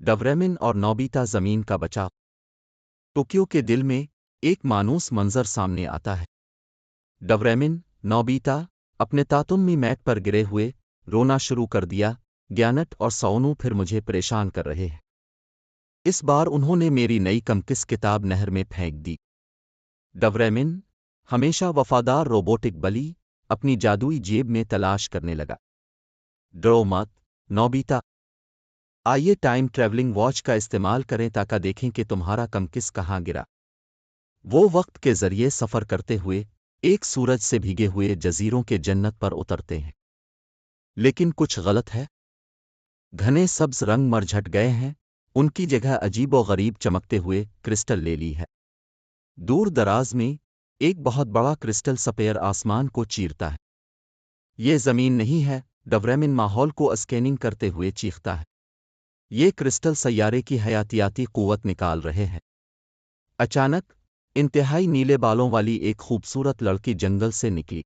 Doraemon और Nobita जमीन का बचाव। टोक्यो के दिल में एक मायूस मंजर सामने आता है। डोरेमन, नोबिता अपने तातुम्मी मैट पर गिरे हुए रोना शुरू कर दिया। ग्यानट और सोनू फिर मुझे परेशान कर रहे हैं। इस बार उन्होंने मेरी नई कमकिस किताब नहर में फेंक दी। डोरेमन, हमेशा वफादार रोबोटिक बली, अपनी जादुई जेब में तलाश करने लगा। डरो मत, नोबिता। आइए टाइम ट्रैवलिंग वॉच का इस्तेमाल करें ताकि देखें कि तुम्हारा कमकिस कहाँ गिरा। वो वक्त के जरिए सफ़र करते हुए एक सूरज से भीगे हुए जजीरों के जन्नत पर उतरते हैं। लेकिन कुछ गलत है। घने सब्ज रंग मरझट गए हैं, उनकी जगह अजीबो गरीब चमकते हुए क्रिस्टल ले ली है। दूर दराज में एक बहुत बड़ा क्रिस्टल सपेयर आसमान को चीरता है। ये जमीन नहीं है, डोरेमन माहौल को स्कैनिंग करते हुए चीखता है। ये क्रिस्टल सैयारे की हयातियाती कुव्वत निकाल रहे हैं। अचानक इंतहाई नीले बालों वाली एक खूबसूरत लड़की जंगल से निकली।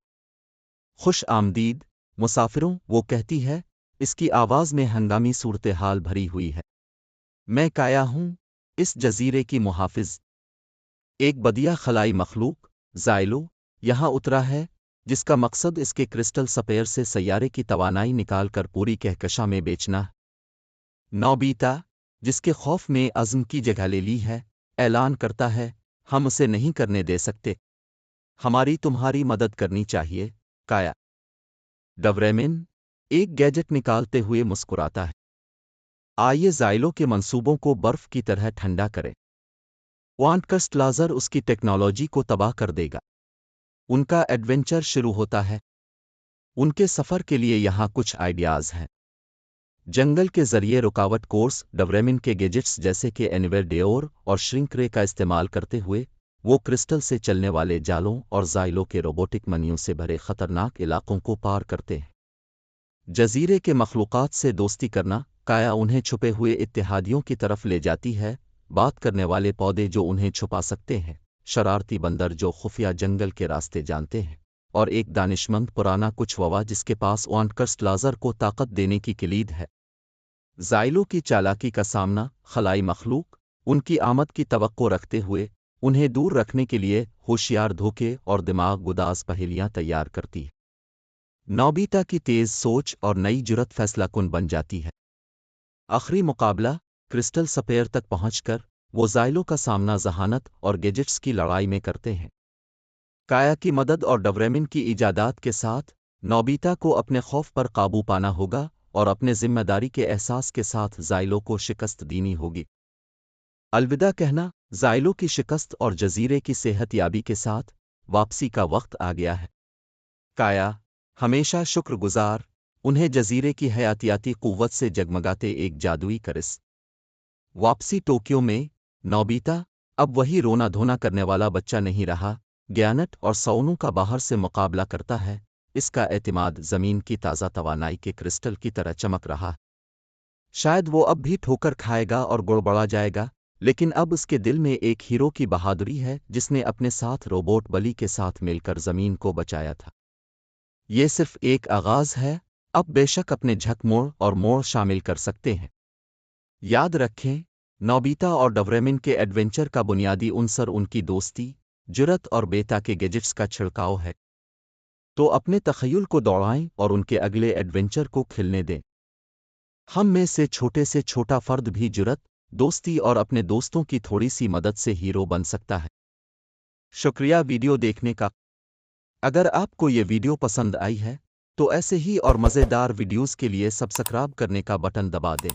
खुश आमदीद मुसाफिरों, वो कहती है, इसकी आवाज़ में हंगामी सूरत हाल भरी हुई है। मैं काया हूँ, इस जजीरे की मुहाफिज। एक बदिया खलाई मखलूक, ज़ाइलो, यहाँ उतरा है, जिसका मकसद इसके क्रिस्टल सपेयर से सैयारे की तवानाई निकालकर पूरी कहकशा में बेचना है। नोबिता, जिसके खौफ में अज़्म की जगह ले ली है, ऐलान करता है, हम उसे नहीं करने दे सकते। हमारी तुम्हारी मदद करनी चाहिए, काया। डोरेमन एक गैजेट निकालते हुए मुस्कुराता है। आइए ज़ाइलो के मंसूबों को बर्फ की तरह ठंडा करें। क्वांटकस्ट लाज़र उसकी टेक्नोलॉजी को तबाह कर देगा। उनका एडवेंचर शुरू होता है। उनके सफ़र के लिए यहाँ कुछ आइडियाज़ हैं। जंगल के जरिए रुकावट कोर्स। डोरेमन के गैजेट्स जैसे कि एनीवेयर डेओर और श्रिंक रे का इस्तेमाल करते हुए वो क्रिस्टल से चलने वाले जालों और ज़ाइलो के रोबोटिक मनियों से भरे खतरनाक इलाकों को पार करते हैं। जजीरे के मखलूक़ात से दोस्ती करना। काया उन्हें छुपे हुए इत्तेहादियों की तरफ ले जाती है। बात करने वाले पौधे जो उन्हें छुपा सकते हैं, शरारती बंदर जो खुफिया जंगल के रास्ते जानते हैं, और एक दानिशमंद पुराना कुछ ववा जिसके पास क्वांटकस्ट लाज़र को ताकत देने की किलीद है। ज़ाइलो की चालाकी का सामना। खलाई मखलूक उनकी आमद की तवक्को रखते हुए उन्हें दूर रखने के लिए होशियार धोखे और दिमाग गुदाज पहेलियां तैयार करती है। नोबिता की तेज सोच और नई जुरत फैसलाकुन बन जाती है। आखिरी मुकाबला। क्रिस्टल सपेयर तक पहुंचकर वो ज़ाइलो का सामना जहानत और गैजेट्स की लड़ाई में करते हैं। काया की मदद और डोरेमन की इजादात के साथ नोबिता को अपने खौफ पर काबू पाना होगा और अपने जिम्मेदारी के एहसास के साथ ज़ाइलो को शिकस्त देनी होगी। अलविदा कहना। ज़ाइलो की शिकस्त और जजीरे की सेहतयाबी के साथ वापसी का वक्त आ गया है। काया, हमेशा शुक्रगुजार, उन्हें जजीरे की हयातियाती कुव्वत से जगमगाते एक जादुई करिस। वापसी टोक्यो में। नोबिता अब वही रोना धोना करने वाला बच्चा नहीं रहा। ग्यानट और सोनू का बाहर से मुकाबला करता है। इसका एतमाद ज़मीन की ताज़ा तवानाई के क्रिस्टल की तरह चमक रहा। शायद वो अब भी ठोकर खाएगा और गुड़बड़ा जाएगा, लेकिन अब उसके दिल में एक हीरो की बहादुरी है जिसने अपने साथ रोबोट बली के साथ मिलकर ज़मीन को बचाया था। ये सिर्फ एक आगाज़ है, अब बेशक अपने झकमोड़ और मोड़ शामिल कर सकते हैं। याद रखें, नोबिता और डोरेमन के एडवेंचर का बुनियादी उनसर उनकी दोस्ती, जुरत और बेता के गैजेट्स का छिड़काव है। तो अपने तख़य्युल को दौड़ाएं और उनके अगले एडवेंचर को खिलने दें। हम में से छोटा फ़र्द भी जुरत, दोस्ती और अपने दोस्तों की थोड़ी सी मदद से हीरो बन सकता है। शुक्रिया वीडियो देखने का। अगर आपको ये वीडियो पसंद आई है तो ऐसे ही और मज़ेदार वीडियोज़ के लिए सब्सक्राइब करने का बटन दबा दें।